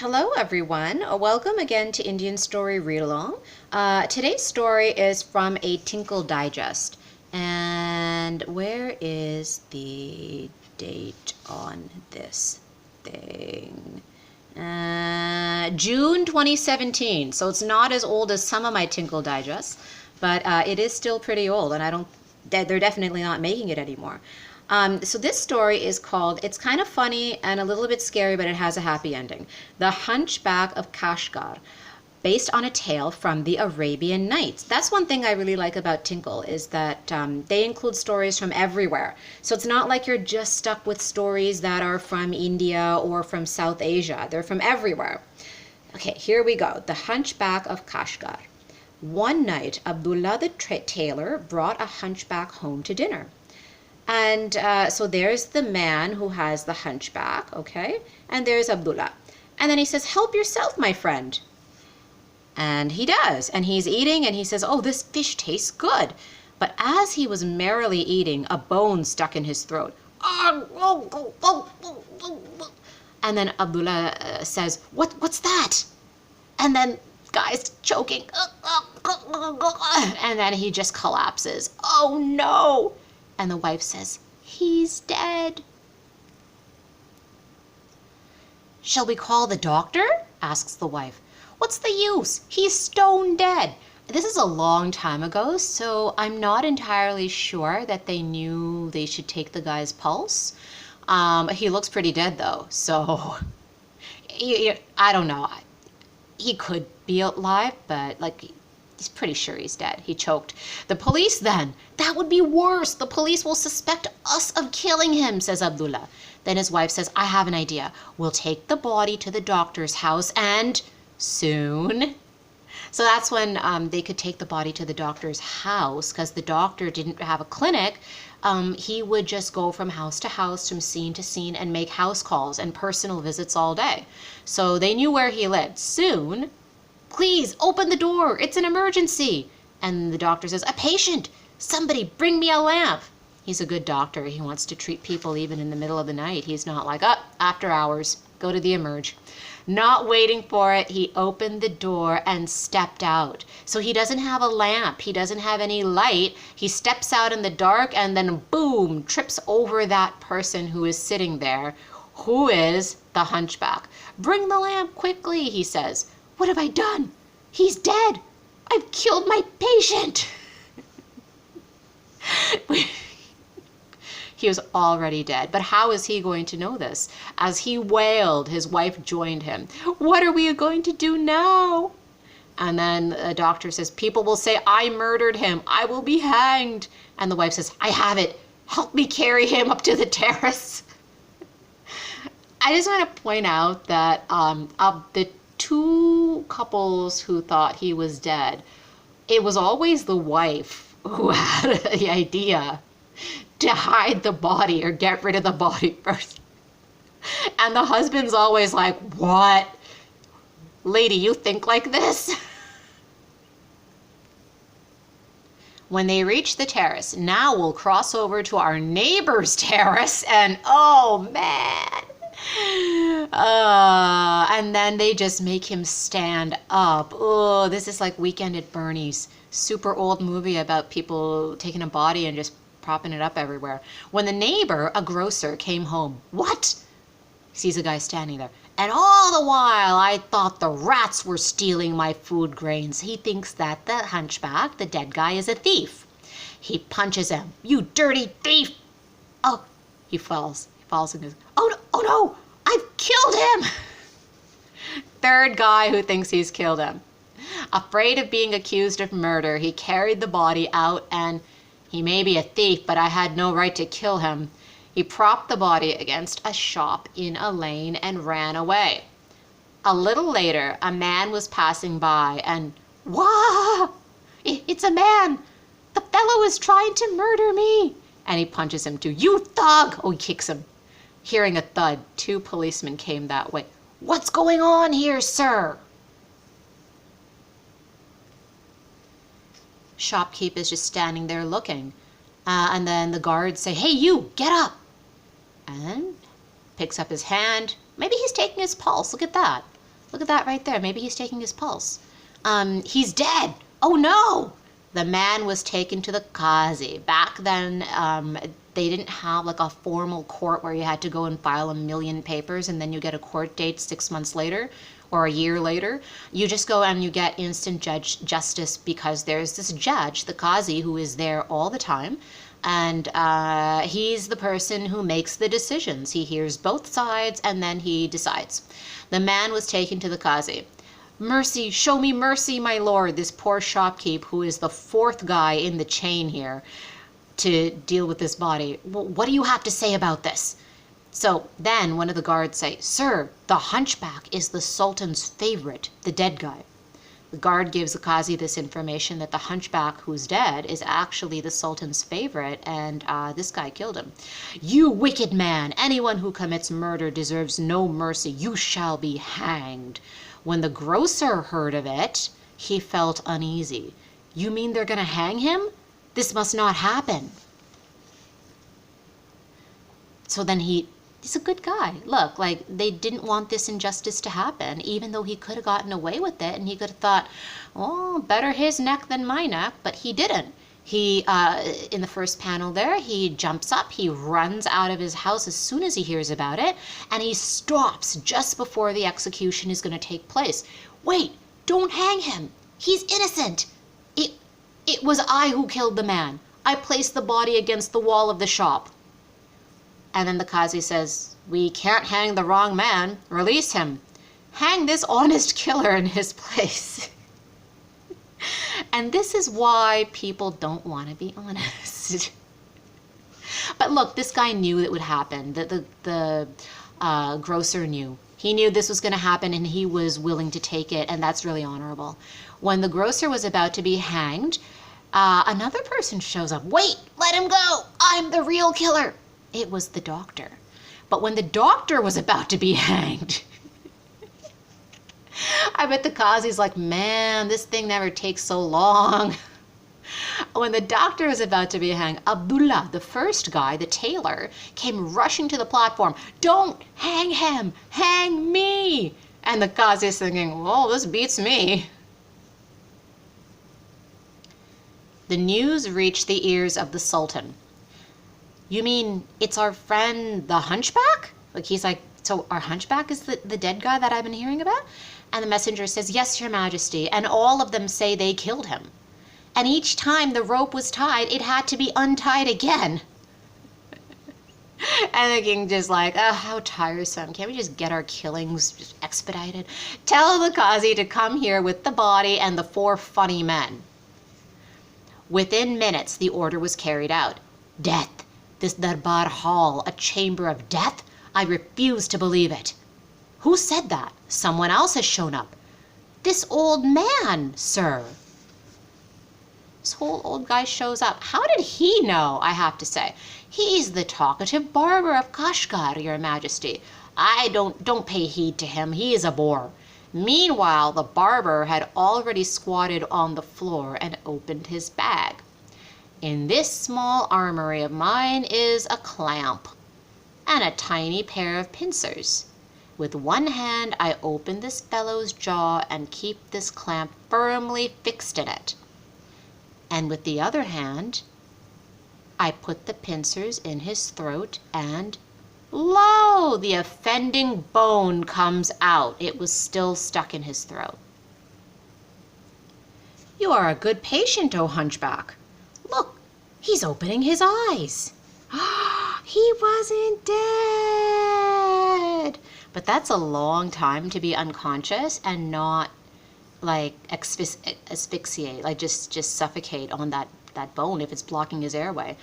Hello everyone, welcome again to Indian Story Read Along. Today's story is from a Tinkle Digest. And where is the date on this thing? June 2017, so it's not as old as some of my Tinkle Digests, but it is still pretty old, and they're definitely not making it anymore. So this story is called, it's kind of funny and a little bit scary, but it has a happy ending. The Hunchback of Kashgar, based on a tale from the Arabian Nights. That's one thing I really like about Tinkle, is that they include stories from everywhere. So it's not like you're just stuck with stories that are from India or from South Asia. They're from everywhere. Okay, here we go. The Hunchback of Kashgar. One night, Abdullah the tailor brought a hunchback home to dinner. And so there's the man who has the hunchback, okay? And there's Abdullah. And then he says, "Help yourself, my friend." And he does. And he's eating and he says, "Oh, this fish tastes good." But as he was merrily eating, a bone stuck in his throat. And then Abdullah says, What's that?" And then guy's choking. And then he just collapses. "Oh no." And the wife says, "He's dead." "Shall we call the doctor?" asks the wife. "What's the use? He's stone dead." This is a long time ago, so I'm not entirely sure that they knew they should take the guy's pulse. He looks pretty dead though, so I don't know. He could be alive, but he's pretty sure he's dead. He choked. "The police then? That would be worse. The police will suspect us of killing him," says Abdullah. Then his wife says, "I have an idea. We'll take the body to the doctor's house and soon." So that's when they could take the body to the doctor's house, because the doctor didn't have a clinic. He would just go from house to house, from scene to scene, and make house calls and personal visits all day. So they knew where he lived. Soon, "Please open the door. It's an emergency." And the doctor says, "A patient. Somebody bring me a lamp." He's a good doctor. He wants to treat people even in the middle of the night. He's not like, after hours, go to the emerge. Not waiting for it, he opened the door and stepped out. So he doesn't have a lamp. He doesn't have any light. He steps out in the dark and then boom, trips over that person who is sitting there, who is the hunchback. "Bring the lamp quickly," he says. "What have I done? He's dead. I've killed my patient." He was already dead. But how is he going to know this? As he wailed, his wife joined him. "What are we going to do now?" And then the doctor says, "People will say I murdered him. I will be hanged." And the wife says, "I have it. Help me carry him up to the terrace." I just want to point out that of the two couples who thought he was dead, it was always the wife who had the idea to hide the body or get rid of the body first. And the husband's always like, "What? Lady, you think like this?" When they reach the terrace, now we'll cross over to our neighbor's terrace, and oh man. And then they just make him stand up. Oh, this is like Weekend at Bernie's. Super old movie about people taking a body and just propping it up everywhere. When the neighbor, a grocer, came home, what? Sees a guy standing there. "And all the while I thought the rats were stealing my food grains." He thinks that the hunchback, the dead guy, is a thief. He punches him. "You dirty thief!" Oh, he falls. He falls and goes, oh no, I've killed him." Third guy who thinks he's killed him. Afraid of being accused of murder, he carried the body out and he may be a thief, but I had no right to kill him. He propped the body against a shop in a lane and ran away. A little later, a man was passing by and, "Wah! It's a man! The fellow is trying to murder me!" And he punches him too. "You thug!" Oh, he kicks him. Hearing a thud, two policemen came that way. "What's going on here, sir?" Shopkeep is just standing there looking. And then the guards say, "Hey, you, get up." And picks up his hand. Maybe he's taking his pulse. Look at that. Look at that right there. Maybe he's taking his pulse. He's dead. Oh no! The man was taken to the Kazi. Back then, they didn't have like a formal court where you had to go and file 1,000,000 papers and then you get a court date 6 months later or a year later. You just go and you get instant justice because there's this judge, the Kazi, who is there all the time. And he's the person who makes the decisions. He hears both sides and then he decides. The man was taken to the Kazi. Mercy, show me mercy, my lord. This poor shopkeep, who is the 4th guy in the chain here to deal with this body. What do you have to say about this? So then one of the guards say, Sir, the hunchback is the Sultan's favorite, the dead guy. The guard gives the Kazi this information that the hunchback who's dead is actually the Sultan's favorite, and this guy killed him. You wicked man! Anyone who commits murder deserves no mercy. You shall be hanged. When the grocer heard of it, he felt uneasy. You mean they're going to hang him? This must not happen. So then he's a good guy. Look, like they didn't want this injustice to happen, even though he could have gotten away with it and he could have thought, oh, better his neck than my neck, but he didn't. He, in the first panel there, he jumps up, he runs out of his house as soon as he hears about it, and he stops just before the execution is going to take place. Wait, don't hang him. He's innocent. It was I who killed the man. I placed the body against the wall of the shop. And then the Kazi says, we can't hang the wrong man. Release him. Hang this honest killer in his place. And this is why people don't want to be honest. But look, this guy knew it would happen. The grocer knew. He knew this was going to happen and he was willing to take it, and that's really honorable. When the grocer was about to be hanged, another person shows up. Wait, let him go. I'm the real killer. It was the doctor. But when the doctor was about to be hanged, I bet the Kazi's like, man, this thing never takes so long. When the doctor was about to be hanged, Abdullah, the first guy, the tailor, came rushing to the platform. Don't hang him, hang me. And the Kazi's thinking, well, this beats me. The news reached the ears of the Sultan. You mean it's our friend the hunchback? Like he's like, so our hunchback is the dead guy that I've been hearing about? And the messenger says, yes, your majesty. And all of them say they killed him. And each time the rope was tied, it had to be untied again. And the king just like, oh, how tiresome. Can't we just get our killings just expedited? Tell the Kazi to come here with the body and the 4 funny men. Within minutes, the order was carried out. Death. This Darbar Hall, a chamber of death? I refuse to believe it. Who said that? Someone else has shown up. This old man, sir. This whole old guy shows up. How did he know, I have to say? He's the talkative barber of Kashgar, your majesty. I don't pay heed to him. He is a bore. Meanwhile, the barber had already squatted on the floor and opened his bag. In this small armory of mine is a clamp and a tiny pair of pincers. With one hand, I open this fellow's jaw and keep this clamp firmly fixed in it. And with the other hand, I put the pincers in his throat and, lo, the offending bone comes out. It was still stuck in his throat. You are a good patient, O hunchback. Look, he's opening his eyes. He wasn't dead. But that's a long time to be unconscious and not like asphyxiate, like just suffocate on that bone if it's blocking his airway.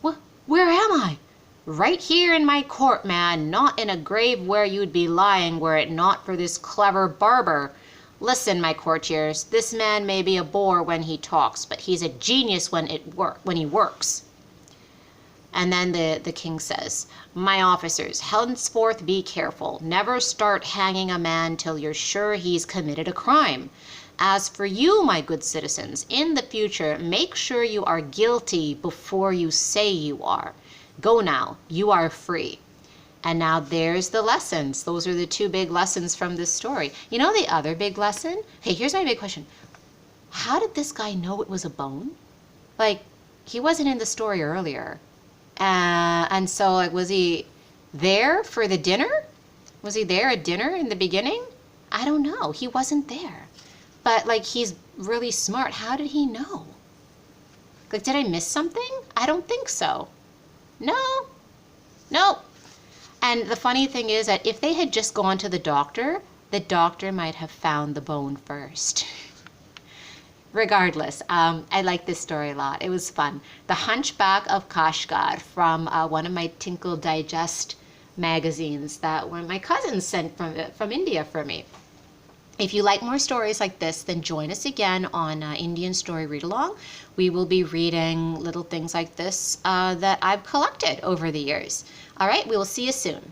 Where am I? Right here in my court, man, not in a grave where you'd be lying were it not for this clever barber. Listen, my courtiers, this man may be a bore when he talks, but he's a genius when he works. And then the king says, my officers, henceforth be careful. Never start hanging a man till you're sure he's committed a crime. As for you, my good citizens, in the future, make sure you are guilty before you say you are. Go now, you are free. And now there's the lessons. Those are the two big lessons from this story. You know the other big lesson? Hey, here's my big question. How did this guy know it was a bone? Like, he wasn't in the story earlier. And so, like, was he there for the dinner? Was he there at dinner in the beginning? I don't know. He wasn't there. But, like, he's really smart. How did he know? Like, did I miss something? I don't think so. No. Nope. And the funny thing is that if they had just gone to the doctor might have found the bone first. Regardless, I like this story a lot. It was fun. The Hunchback of Kashgar from one of my Tinkle Digest magazines that one of my cousins sent from India for me. If you like more stories like this, then join us again on Indian Story Read Along. We will be reading little things like this that I've collected over the years. All right, we will see you soon.